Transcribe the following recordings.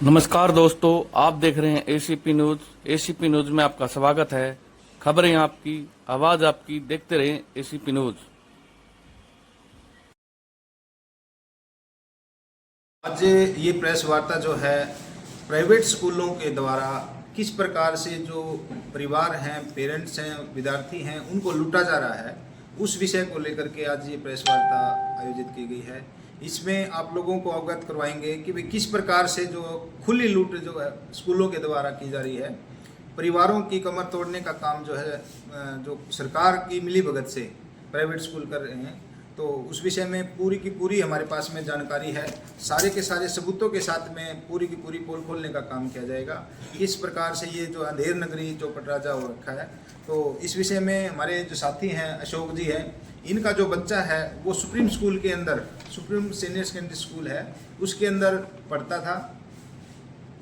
नमस्कार दोस्तों, आप देख रहे हैं एसीपी न्यूज। एसीपी न्यूज में आपका स्वागत है। खबरें आपकी, आवाज आपकी, देखते रहें एसीपी न्यूज। आज ये प्रेस वार्ता जो है प्राइवेट स्कूलों के द्वारा किस प्रकार से जो परिवार हैं, पेरेंट्स हैं, विद्यार्थी हैं, उनको लूटा जा रहा है, उस विषय को लेकर के आज ये प्रेस वार्ता आयोजित की गई है। इसमें आप लोगों को अवगत करवाएंगे कि भाई किस प्रकार से जो खुली लूट जो है स्कूलों के द्वारा की जा रही है, परिवारों की कमर तोड़ने का काम जो है जो सरकार की मिलीभगत से प्राइवेट स्कूल कर रहे हैं, तो उस विषय में पूरी की पूरी हमारे पास में जानकारी है। सारे के सारे सबूतों के साथ में पूरी की पूरी पोल खोलने का काम किया जाएगा। किस प्रकार से ये जो अंधेर नगरी चौपट राजा हो रखा है, तो इस विषय में हमारे जो साथी हैं अशोक जी हैं, इनका जो बच्चा है वो सुप्रीम स्कूल के अंदर, सुप्रीम सीनियर सेकेंडरी स्कूल है, उसके अंदर पढ़ता था।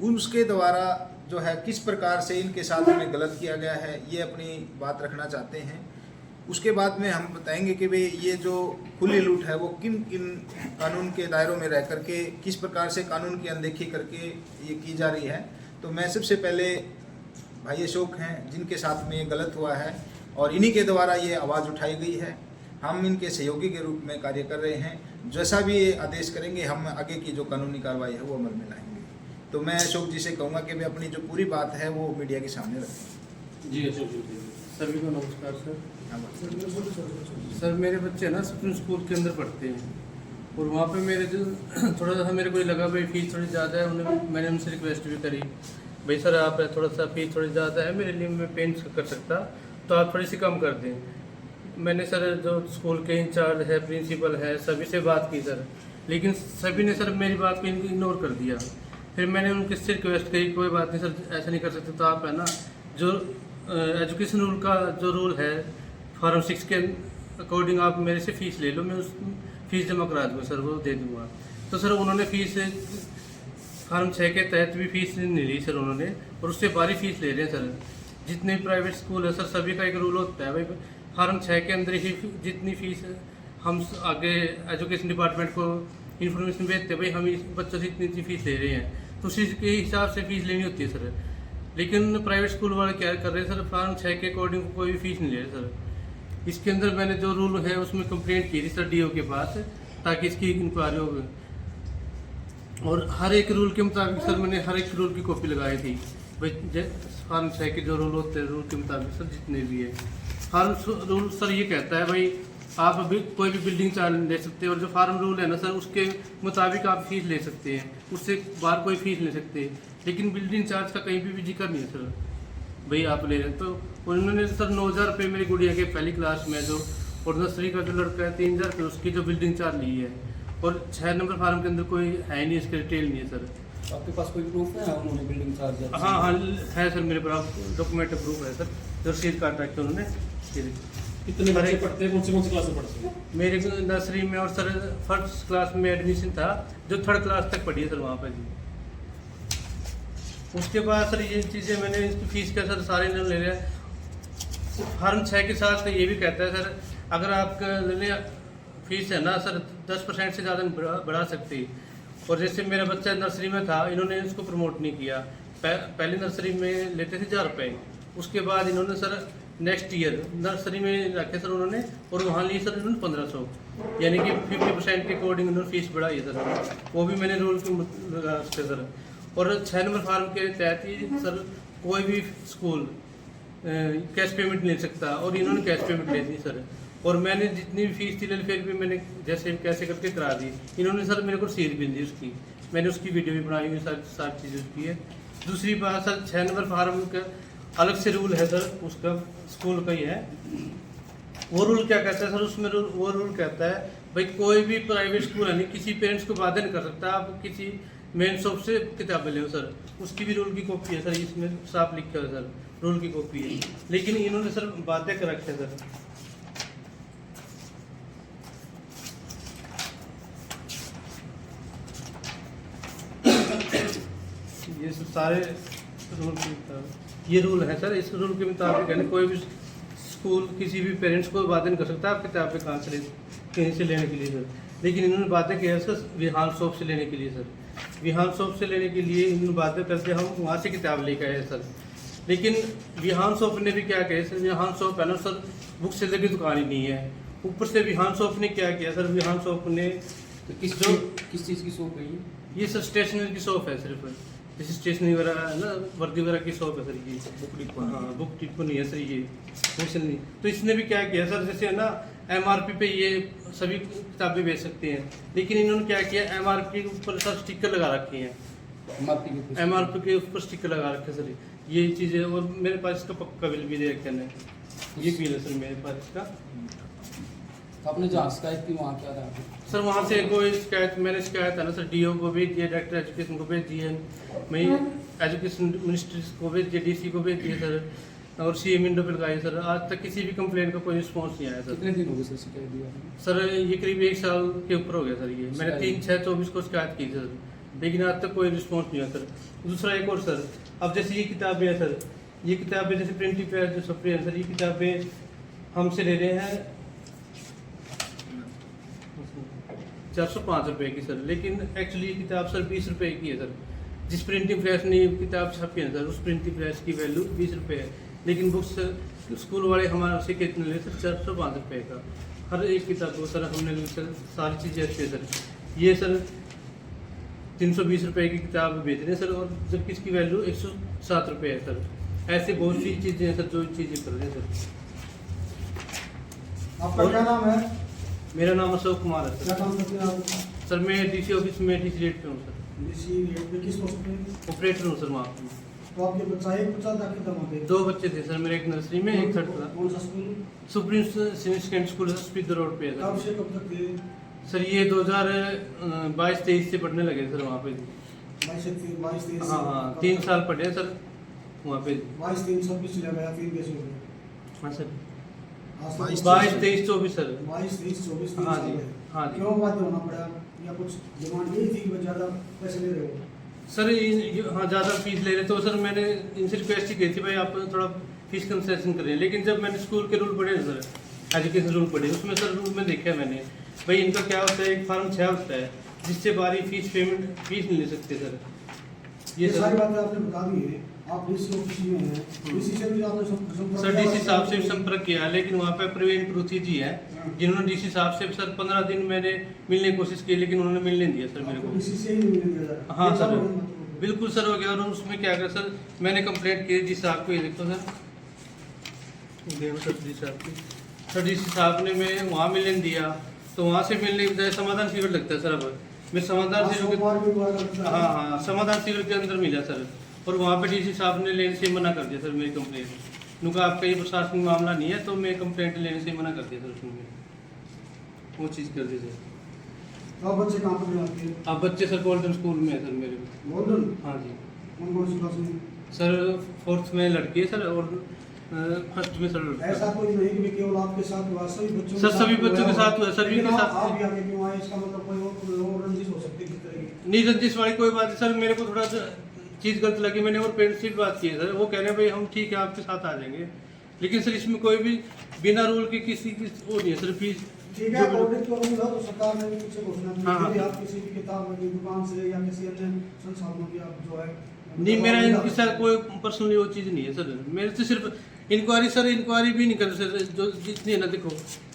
उसके द्वारा जो है किस प्रकार से इनके साथ में गलत किया गया है, ये अपनी बात रखना चाहते हैं। उसके बाद में हम बताएंगे कि भाई ये जो खुली लूट है वो किन किन कानून के दायरों में रह करके किस प्रकार से कानून की अनदेखी करके ये की जा रही है। तो मैं सबसे पहले भाई अशोक हैं जिनके साथ में ये गलत हुआ है और इन्हीं के द्वारा ये आवाज़ उठाई गई है। हम इनके सहयोगी के रूप में कार्य कर रहे हैं। जैसा भी ये आदेश करेंगे हम आगे की जो कानूनी कार्रवाई है वो अमल में लाएंगे। तो मैं अशोक जी से कहूँगा कि वे अपनी जो पूरी बात है वो मीडिया के सामने रखें। जी अशोक जी, सभी को नमस्कार सर। सर मेरे बच्चे ना सुप्रीम स्कूल के अंदर पढ़ते हैं और वहाँ पे मेरे जो थोड़ा सा मेरे को ये लगा भाई फीस थोड़ी ज़्यादा है। मैंने उनसे रिक्वेस्ट भी करी, भाई सर आप थोड़ा सा फीस थोड़ी ज़्यादा है, मेरे लिए मैं पे नहीं कर सकता, तो आप थोड़ी सी कम कर दें। मैंने सर जो स्कूल के इंचार्ज है, प्रिंसिपल है, सभी से बात की सर, लेकिन सभी ने सर मेरी बात को इग्नोर कर दिया। फिर मैंने उनके से रिक्वेस्ट करी, कोई बात नहीं सर, ऐसा नहीं कर सकते, तो आप है ना जो एजुकेशन रूल का जो रूल है फॉर्म 6 के अकॉर्डिंग आप मेरे से फ़ीस ले लो, मैं उस फीस जमा करा दूँगा सर, वो दे दूँगा। तो सर उन्होंने फ़ीस फॉर्म 6 के तहत भी फीस नहीं ली सर उन्होंने, और उससे बारी फीस ले रहे हैं सर। जितने प्राइवेट स्कूल है सर सभी का एक रूल होता है, भाई फॉर्म 6 के अंदर ही जितनी फ़ीस हम आगे एजुकेशन डिपार्टमेंट को इन्फॉर्मेशन भेजते हैं, भाई हम इस बच्चों से इतनी फ़ीस ले रहे हैं, तो उसी के हिसाब से फ़ीस लेनी होती है सर। लेकिन प्राइवेट स्कूल वाले क्या कर रहे हैं सर, फॉर्म 6 के अकॉर्डिंग कोई भी फीस नहीं ले रहे सर। इसके अंदर मैंने जो रूल है उसमें कंप्लेंट की थी सर डीओ के पास, ताकि इसकी इंक्वायरी हो, और हर एक रूल के मुताबिक सर मैंने हर एक रूल की कॉपी लगाई थी। भाई फॉर्म 6 के जो रूल होते हैं रूल के मुताबिक सर जितने भी है, फॉर्म रूल सर ये कहता है भाई आप अभी कोई भी बिल्डिंग चार्ज ले सकते हैं, और जो फार्म रूल है ना सर उसके मुताबिक आप फीस ले सकते हैं, उससे बाहर कोई फीस ले सकते हैं। लेकिन बिल्डिंग चार्ज का कहीं भी जिक्र नहीं है सर, भाई आप ले रहे हैं। तो उन्होंने सर 9,000 रुपये मेरी गुड़िया के पहली क्लास में जो, और नर्सरी का जो लड़का है 3,000 रुपये उसकी जो बिल्डिंग चार्ज ली है, और 6 नंबर फार्म के अंदर कोई है नहीं, इसके डिटेल नहीं है सर। आपके पास कोई प्रूफ है उन्होंने बिल्डिंग चार्ज? हाँ हाँ है सर, मेरे पास डॉक्यूमेंट प्रूफ है सर, जो रसीद काट रखे उन्होंने। कितने बच्चे पढ़ते हैं, कौन सी क्लास में पढ़ते हैं? मेरे नर्सरी में, और सर फर्स्ट क्लास में एडमिशन था, जो 3rd क्लास तक पढ़ी है सर वहाँ पर जी। उसके बाद सर ये चीज़ें मैंने इसकी फीस का सर सारे ले रहे हैं। फॉर्म 6 के साथ ये भी कहता है सर, अगर आपका लेने फीस है ना सर 10% से ज़्यादा बढ़ा सकती। और जैसे मेरा बच्चा नर्सरी में था, इन्होंने इसको प्रमोट नहीं किया। पहले नर्सरी में लेते थे 1,000 रुपये, उसके बाद इन्होंने सर नेक्स्ट ईयर नर्सरी में रखे सर उन्होंने, और वहाँ लिए सर इन्होंने 1,500, यानी कि 50% के अकॉर्डिंग उन्होंने फीस बढ़ाई है सर। वो भी मैंने रूल के सर। और 6 नंबर फार्म के तहत ही सर कोई भी स्कूल कैश पेमेंट ले सकता, और इन्होंने कैश पेमेंट ले दी सर। और मैंने जितनी भी फीस थी ले फिर भी मैंने जैसे कैसे करके करा दी। इन्होंने सर मेरे को रसीद भी दी उसकी, मैंने उसकी वीडियो भी बनाई हुई, सारी चीज़ें उसकी है। दूसरी बात सर 6 नंबर फार्म का अलग से रूल है सर, उसका स्कूल का ही है। वो रूल क्या कहता है सर, उसमें वो रूल कहता है भाई कोई भी प्राइवेट स्कूल है नहीं, किसी पेरेंट्स को बाध्य नहीं कर सकता आप किसी मेन शॉप से किताबें लें सर। उसकी भी रूल की कॉपी है सर, इसमें साफ लिखा है सर, रूल की कॉपी है। लेकिन इन्होंने सर बाध्य कर रखे सर। ये सब सारे रूल ये रूल है सर, इस रूल के मुताबिक है ना कोई भी स्कूल किसी भी पेरेंट्स को बाध्य नहीं कर सकता आप किताबें कहाँ से कहीं से लेने के लिए सर। लेकिन इन्होंने बातें की है सर विहान शॉप से लेने के लिए सर। विहान शॉप से लेने के लिए इन बातें करते हम वहाँ से किताब लेकर आए सर। लेकिन विहान शॉप ने भी क्या किया सर, विहान शॉप है ना सर, बुक सेलर की दुकान ही नहीं है। ऊपर से विहान शॉप ने क्या किया सर, विहान शॉप ने तो किस चीज़ की शॉप है ये सर स्टेशनरी की शॉप है सिर्फ, जैसे स्टेशनरी वगैरह है ना, वर्दी वगैरह की शॉप है सर ये। Book depot. हाँ, बुक डिपो नहीं है सर ये, होलसेल नहीं। तो इसने भी क्या किया सर, जैसे है ना MRP पे ये सभी किताबें बेच सकते हैं, लेकिन इन्होंने क्या किया, MRP के ऊपर सर स्टिकर लगा रखे हैं, MRP के ऊपर स्टिकर लगा रखे हैं सर ये चीज़ें। और मेरे पास इसका पक्का बिल भी दे रखे हैं, ये बिल है सर मेरे पास इसका। तो आपने जहाँ शिकायत की वहाँ क्या था? सर वहाँ से कोई शिकायत, मैंने शिकायत है ना सर DO को भेज दिया, डायरेक्टर एजुकेशन को भेज दिया, मैं एजुकेशन मिनिस्ट्री को भेज दिया, DC को भेज दिया सर, और CM विंडो पे लगाई सर। आज तक किसी भी कंप्लेंट का कोई रिस्पॉन्स नहीं आया सर। कितने दिन हो गए सर शिकायत दिया आपने? सर ये करीब 1 साल के ऊपर हो गया सर ये। मैंने 3/6/24 को शिकायत की सर, लेकिन आज तक कोई रिस्पॉन्स नहीं हुआ सर। दूसरा एक और सर, अब जैसे ये किताबें हैं सर, ये किताबें जैसे प्रिंटिंग प्रेस जो सप्री है सर, ये किताबें हमसे ले रहे हैं 405 रुपये की सर, लेकिन एक्चुअली ये किताब सर 20 रुपये की है सर। जिस प्रिंटिंग प्रेस ने किताब छपी है सर, उस प्रिंटिंग प्रेस की वैल्यू 20 रुपये है, लेकिन बुक्स स्कूल वाले हमारे से कितने ले सर, 405 रुपये का हर एक किताब को सर हमने ली सर। सारी चीज़ें अच्छी है सर। ये सर 320 रुपये की किताब बेच रहे हैं सर, और जबकि इसकी वैल्यू 107 रुपये है सर। ऐसे बहुत सी चीज़ें हैं सर जो चीज़ें कर रहे हैं सर। आपका क्या नाम है? मेरा नाम अशोक कुमार है क्या सर। काम करते हैं आप? सर मैं DC ऑफिस में DC रेट पे हूँ सर, डीसी रेट पे किस पोस्ट पे? ऑपरेटर हूँ सर वहाँ पे। तो आपके बच्चा एक बच्चा था कि वहाँ पे? 2 बच्चे थे सर मेरे, एक नर्सरी में, एक थर्ड क्लास। कौन सा school? Supreme senior secondary school है स्पीड रोड पे है कब सर। से कब तक थे? सर ये 2022-23 से पढ़ने लगे सर वहाँ पे। 22-23 हाँ, 3 साल पढ़े हैं सर वहाँ पे। 22-23-26 चला गया, 3 कैसे हो गए? हाँ सर, आज 22-23-24 सर। 22-23-24 हाँ जी, हाँ जी। क्यों बाध्य होना पड़ा, या कुछ डिमांड यही थी कि ज़्यादा पैसे ले रहे हो? सर हाँ ज़्यादा फीस ले रहे, तो सर मैंने इनसे रिक्वेस्ट ही की थी भाई आप थोड़ा फीस कंसेशन करें। लेकिन जब मैंने स्कूल के रूल पढ़े सर, एजुकेशन रूल पढ़े, उसमें सर रूल में देखा मैंने भाई इनका क्या होता है, एक फॉर्म 6 होता है जिससे बारी फीस नहीं ले सकते सर। ये सारी बातें आपने बता दी है, आप डीसी ऑफिस में हैं, डीसी से भी आपने संपर्क सर किया? DC साहब से भी संपर्क किया, लेकिन वहाँ पे प्रवीण परूथी जी हैं जिन्होंने DC साहब से सर 15 दिन मैंने मिलने की कोशिश की, लेकिन उन्होंने मिलने नहीं दिया सर मेरे को। डीसी से ही नहीं मिलने दिया जा रहा। हाँ ये सर, सब मतलब- बिल्कुल सर हो गया। और उसमें क्या कर सर, मैंने कंप्लेंट की DC साहब को, ये देखो सर, सर DC साहब की, सर DC साहब ने मैं वहाँ मिलने नहीं दिया, तो वहाँ से मिलने की बजाय समाधान शिविर लगता है सर। अब मैं समाधान शिविर के, सोमवार भी हुआ करता है। हाँ समाधान शिविर के अंदर मिला सर, और वहाँ पे DC साहब ने लेने से मना कर दिया सर मेरी कंप्लेंट। उनका आपका ये प्रशासनिक मामला नहीं है, तो मैं कंप्लेंट लेने से मना कर दिया सर उसमें, वो चीज़ कर दी सर। तो आप बच्चे कहाँ पर हैं आपके? अब बच्चे सर गोल्डन स्कूल में है सर मेरे। गोल्डन? हाँ जी कौन कौन सी क्लास में? सर 4th में लड़की है सर, और 1st में सर लड़का ऐसा है। कोई नहीं कि केवल आपके साथ हुआ, सभी बच्चों सर, सभी बच्चों के साथ हुआ, सभी लेकिन के आप- साथ। आप भी आगे क्यों आए, इसका मतलब कोई और रंजिश हो सकती है किस तरह की? नहीं रंजिश वाली कोई बात नहीं सर, मेरे को थोड़ा चीज़ गलत लगी, मैंने और पेरेंट्स से भी बात की है सर, वो कह रहे हैं भाई हम ठीक है आपके साथ आ जाएंगे, लेकिन सर इसमें कोई भी बिना रूल के किसी की वो नहीं है सर। फीस ठीक है, पब्लिक को मिला तो सरकार ने भी पीछे घोषणा की हाँ, है कि हाँ। आप किसी भी किताब की दुकान से या किसी अन्य संसाधनों की आप जो है नहीं, मेरा इनके साथ कोई पर्सनली वो चीज़ नहीं है सर। मेरे से सिर्फ इंक्वायरी सर, इंक्वायरी भी नहीं कर सर, जो जितनी है ना, देखो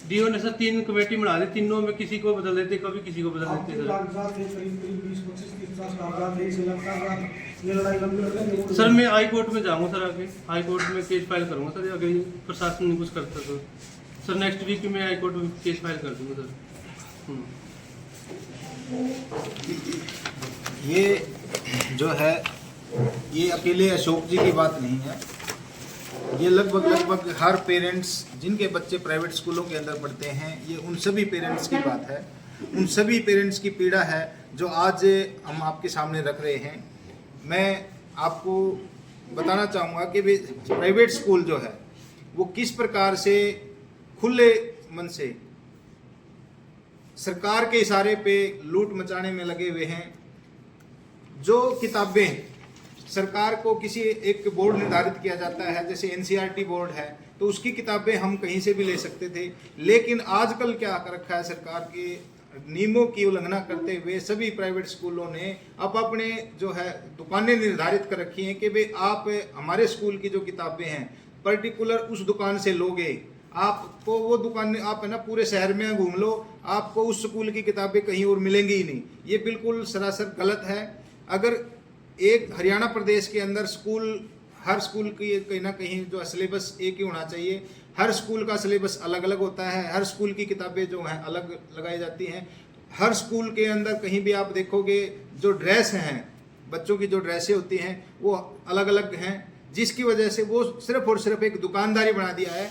DO ने सर 3 कमेटी बना दी, तीनों में किसी को बदल देते, कभी किसी को बदल आपके देते सर। कागजात है करीब 20-25-30 कागजात है, इसे लगता है ये लड़ाई लंबी लड़ाई। सर मैं हाई कोर्ट में जाऊंगा सर, आगे हाई कोर्ट में केस फाइल करूंगा सर, अगर ये प्रशासन ने कुछ करता तो सर नेक्स्ट वीक में हाई कोर्ट में केस फाइल कर दूंगा सर। ये जो है, ये अकेले अशोक जी की बात नहीं है, ये लगभग हर पेरेंट्स जिनके बच्चे प्राइवेट स्कूलों के अंदर पढ़ते हैं, ये उन सभी पेरेंट्स की बात है, उन सभी पेरेंट्स की पीड़ा है जो आज हम आपके सामने रख रहे हैं। मैं आपको बताना चाहूँगा कि प्राइवेट स्कूल जो है वो किस प्रकार से खुले मन से सरकार के इशारे पे लूट मचाने में लगे हुए हैं। जो किताबें सरकार को किसी एक बोर्ड निर्धारित किया जाता है, जैसे NCERT बोर्ड है, तो उसकी किताबें हम कहीं से भी ले सकते थे, लेकिन आजकल क्या कर रखा है सरकार के नियमों की उल्लंघना करते हुए सभी प्राइवेट स्कूलों ने अब अपने जो है दुकानें निर्धारित कर रखी हैं कि भाई आप हमारे स्कूल की जो किताबें हैं पर्टिकुलर उस दुकान से लोगे, आपको वो दुकान आप है ना पूरे शहर में घूम लो, आपको उस स्कूल की किताबें कहीं और मिलेंगी ही नहीं। ये बिल्कुल सरासर गलत है। अगर एक हरियाणा प्रदेश के अंदर स्कूल, हर स्कूल की कहीं ना कहीं जो सिलेबस एक ही होना चाहिए। हर स्कूल का सिलेबस अलग अलग होता है, हर स्कूल की किताबें जो हैं अलग लगाई जाती हैं। हर स्कूल के अंदर कहीं भी आप देखोगे जो ड्रेस हैं, बच्चों की जो ड्रेसें होती हैं वो अलग अलग हैं, जिसकी वजह से वो सिर्फ और सिर्फ एक दुकानदारी बना दिया है।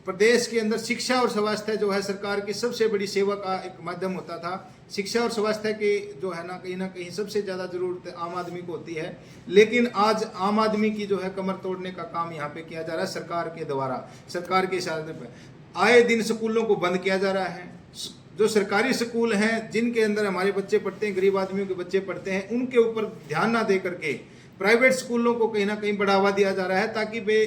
प्रदेश के अंदर शिक्षा और स्वास्थ्य जो है सरकार की सबसे बड़ी सेवा का एक माध्यम होता था। शिक्षा और स्वास्थ्य के जो है ना कहीं सबसे ज़्यादा ज़रूरत आम आदमी को होती है, लेकिन आज आम आदमी की जो है कमर तोड़ने का काम यहाँ पे किया जा रहा है सरकार के द्वारा। सरकार के इशारे पे आए दिन स्कूलों को बंद किया जा रहा है। जो सरकारी स्कूल हैं जिनके अंदर हमारे बच्चे पढ़ते हैं, गरीब आदमियों के बच्चे पढ़ते हैं, उनके ऊपर ध्यान ना दे करके प्राइवेट स्कूलों को कहीं ना कहीं बढ़ावा दिया जा रहा है, ताकि वे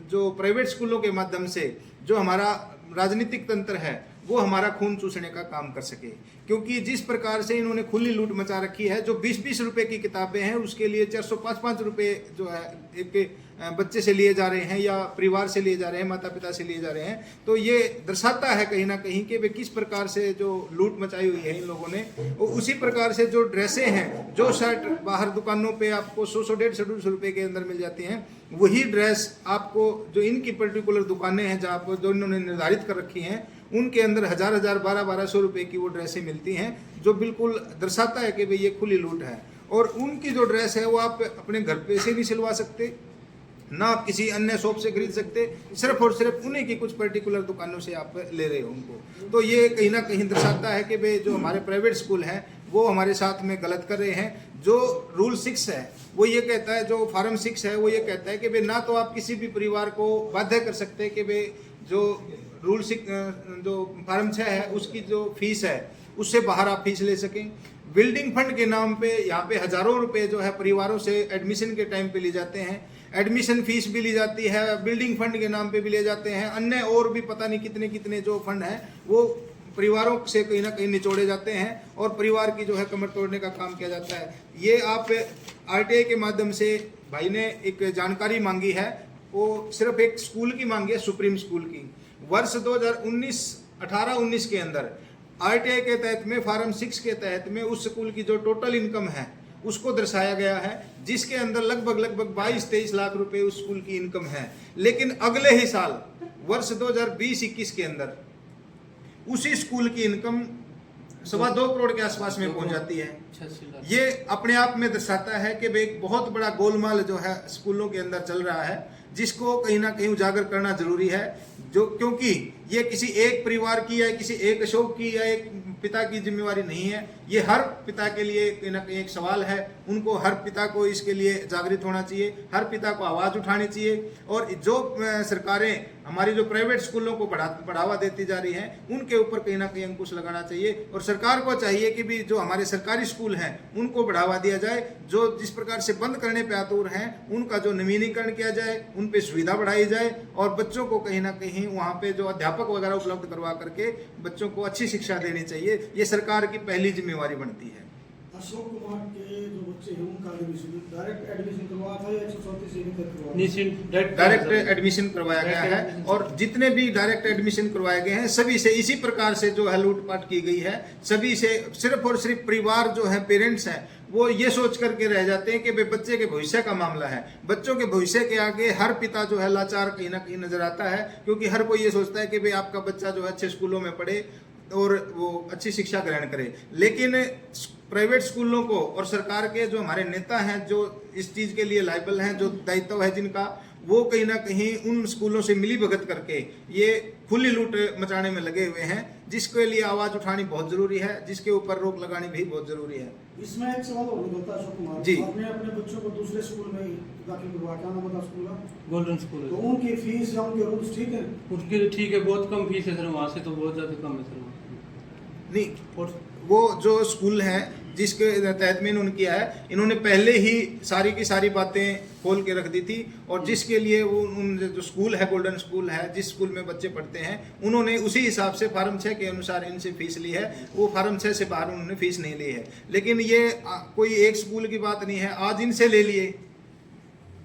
जो प्राइवेट स्कूलों के माध्यम से जो हमारा राजनीतिक तंत्र है वो हमारा खून चूसने का काम कर सके। क्योंकि जिस प्रकार से इन्होंने खुली लूट मचा रखी है, जो 20-20 रुपए की किताबें हैं उसके लिए 405 रुपए जो है एक बच्चे से लिए जा रहे हैं या परिवार से लिए जा रहे हैं, माता पिता से लिए जा रहे हैं। तो ये दर्शाता है कहीं ना कहीं कि वे किस प्रकार से जो लूट मचाई हुई है इन लोगों ने। और उसी प्रकार से जो ड्रेसें हैं, जो शर्ट बाहर दुकानों पे आपको 100-150 रुपए के अंदर मिल जाती हैं, वही ड्रेस आपको जो इनकी पर्टिकुलर दुकानें हैं जहाँ पर जो इन्होंने निर्धारित कर रखी हैं उनके अंदर 1000-1000, 1200-1200 रुपए की वो ड्रेसें मिलती हैं, जो बिल्कुल दर्शाता है कि भाई ये खुली लूट है। और उनकी जो ड्रेस है वो आप अपने घर पे से नहीं सिलवा सकते, ना आप किसी अन्य शॉप से खरीद सकते, सिर्फ और सिर्फ उन्हीं की कुछ पर्टिकुलर दुकानों से आप ले रहे हो उनको। तो ये कहीं ना कहीं दर्शाता है कि भाई जो हमारे प्राइवेट स्कूल हैं वो हमारे साथ में गलत कर रहे हैं। जो रूल 6 है वो ये कहता है, जो फॉर्म 6 है वो ये कहता है कि भाई ना तो आप किसी भी परिवार को बाध्य कर सकते कि भाई जो रूल 6 जो फॉर्म 6 है उसकी जो फीस है उससे बाहर आप फीस ले सकें। बिल्डिंग फंड के नाम पे यहाँ पे हजारों रुपए जो है परिवारों से एडमिशन के टाइम पे लिए जाते हैं, एडमिशन फीस भी ली जाती है, बिल्डिंग फंड के नाम पे भी ले जाते हैं, अन्य और भी पता नहीं कितने कितने जो फंड हैं वो परिवारों से कहीं ना कहीं निचोड़े जाते हैं और परिवार की जो है कमर तोड़ने का काम किया जाता है। ये आप RTI के माध्यम से भाई ने एक जानकारी मांगी है, वो सिर्फ एक स्कूल की मांगी है, सुप्रीम स्कूल की। वर्ष 2018-19 के अंदर RTI के तहत में फॉर्म 6 के तहत में उस स्कूल की जो टोटल इनकम है उसको दर्शाया गया है, जिसके अंदर लगभग 22-23 लाख रुपए उस स्कूल की इनकम है। लेकिन अगले ही साल वर्ष 2020-21 के अंदर उसी स्कूल की इनकम 2.25 करोड़ के आसपास में पहुंच जाती है। ये अपने आप में दर्शाता है कि एक बहुत बड़ा गोलमाल जो है स्कूलों के अंदर चल रहा है, जिसको कहीं ना कहीं उजागर करना जरूरी है। जो क्योंकि ये किसी एक परिवार की या किसी एक अशोक की या एक पिता की जिम्मेवारी नहीं है, ये हर पिता के लिए कहीं ना कहीं एक सवाल है। उनको हर पिता को इसके लिए जागृत होना चाहिए, हर पिता को आवाज़ उठानी चाहिए। और जो सरकारें हमारी जो प्राइवेट स्कूलों को बढ़ावा देती जा रही हैं उनके ऊपर कहीं ना कहीं अंकुश लगाना चाहिए। और सरकार को चाहिए कि भी जो हमारे सरकारी स्कूल हैं उनको बढ़ावा दिया जाए, जो जिस प्रकार से बंद करने पे आतुर हैं उनका जो नवीनीकरण किया जाए, उन पे सुविधा बढ़ाई जाए और बच्चों को कहीं ना कहीं वहाँ पे जो अध्यापक वगैरह उपलब्ध करवा करके बच्चों को अच्छी शिक्षा देनी चाहिए। ये सरकार की पहली जिम्मेवारी बनती है। अशोक कुमार के जो बच्चे हैं उनका एडमिशन डायरेक्ट एडमिशन करवाया था या 134 से डायरेक्ट एडमिशन करवाया गया है। और जितने भी डायरेक्ट एडमिशन करवाए गए हैं सभी से इसी प्रकार से जो है लूटपाट की गई है। सभी से सिर्फ और सिर्फ परिवार जो है, पेरेंट्स हैं, वो ये सोच करके रह जाते हैं कि भाई बच्चे के भविष्य का मामला है। बच्चों के भविष्य के आगे हर पिता जो है लाचार कहीं ना कहीं नजर आता है, क्योंकि हर कोई ये सोचता है कि भाई आपका बच्चा जो है अच्छे स्कूलों में पढ़े और वो अच्छी शिक्षा ग्रहण करे। लेकिन प्राइवेट स्कूलों को और सरकार के जो हमारे नेता हैं जो इस चीज़ के लिए लायबल हैं, जो दायित्व है जिनका, वो कहीं ना कहीं उन स्कूलों से मिली भगत करके ये खुली लूट मचाने में लगे हुए हैं, जिसके लिए आवाज़ उठानी बहुत ज़रूरी है, जिसके ऊपर रोक लगानी भी बहुत ज़रूरी है। इसमें एक सवाल और निकलता है अशोक कुमार जी। आपने अपने बच्चों को दूसरे स्कूल में दाखिल करवाया, क्या नाम था स्कूल का? गोल्डन स्कूल तो है। उनकी फीस या उनके रूल्स ठीक है? उसके लिए ठीक है, बहुत कम फीस है सर, वहाँ से तो बहुत ज़्यादा कम है सर। नहीं, और वो जो स्कूल है जिसके तहत में इन्होंने किया है, इन्होंने पहले ही सारी की सारी बातें खोल के रख दी थी और जिसके लिए वो उन जो स्कूल है, गोल्डन स्कूल है, जिस स्कूल में बच्चे पढ़ते हैं, उन्होंने उसी हिसाब से फार्म 6 के अनुसार इनसे फीस ली है। वो फार्म 6 से बाहर उन्होंने फीस नहीं ली है। लेकिन ये कोई एक स्कूल की बात नहीं है, आज इनसे ले लिए,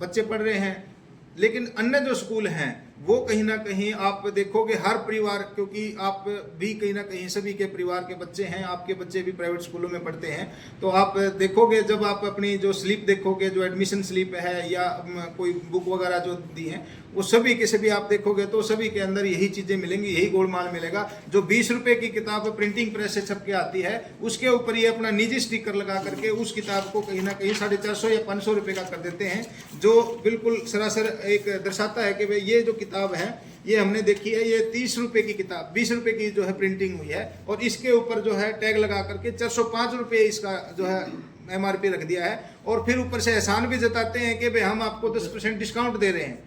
बच्चे पढ़ रहे हैं। लेकिन अन्य जो स्कूल हैं वो कहीं ना कहीं आप देखोगे हर परिवार, क्योंकि आप भी कहीं ना कहीं सभी के परिवार के बच्चे हैं, आपके बच्चे भी प्राइवेट स्कूलों में पढ़ते हैं, तो आप देखोगे जब आप अपनी जो स्लिप देखोगे, जो एडमिशन स्लिप है या कोई बुक वगैरह जो दी हैं, वो सभी के सभी आप देखोगे तो सभी के अंदर यही चीज़ें मिलेंगी, यही गोलमाल मिलेगा। जो 20 रुपये की किताब प्रिंटिंग प्रेस से छप के आती है, उसके ऊपर ये अपना निजी स्टिकर लगा करके उस किताब को कहीं ना कहीं 450 या 500 रुपये का कर देते हैं, जो बिल्कुल सरासर एक दर्शाता है कि भाई ये जो किताब है ये हमने देखी है, ये 30 रुपये की किताब 20 रुपये की जो है प्रिंटिंग हुई है और इसके ऊपर जो है टैग लगा करके 405 रुपये इसका जो है MRP रख दिया है। और फिर ऊपर से एहसान भी जताते हैं कि भाई हम आपको 10% डिस्काउंट दे रहे हैं।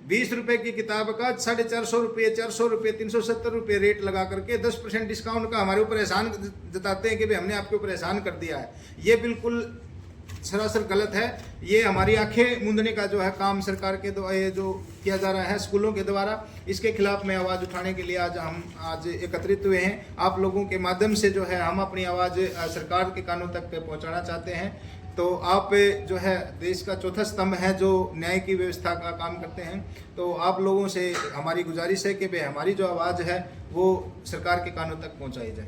20 रुपये की किताब का 450 रुपये, 400 रुपये, 370 रुपये रेट लगा करके 10% डिस्काउंट का हमारे ऊपर एहसान जताते हैं कि भाई हमने आपके ऊपर एहसान कर दिया है। ये बिल्कुल सरासर गलत है। ये हमारी आंखें मूंदने का जो है काम सरकार के द्वारा ये जो किया जा रहा है स्कूलों के द्वारा, इसके खिलाफ में आवाज़ उठाने के लिए हम आज एकत्रित हुए हैं। आप लोगों के माध्यम से जो है हम अपनी आवाज़ सरकार के कानों तक पहुंचाना चाहते हैं। तो आप जो है देश का चौथा स्तंभ है जो न्याय की व्यवस्था का काम करते हैं, तो आप लोगों से हमारी गुजारिश है कि भाई हमारी जो आवाज़ है वो सरकार के कानों तक पहुंचाई जाए।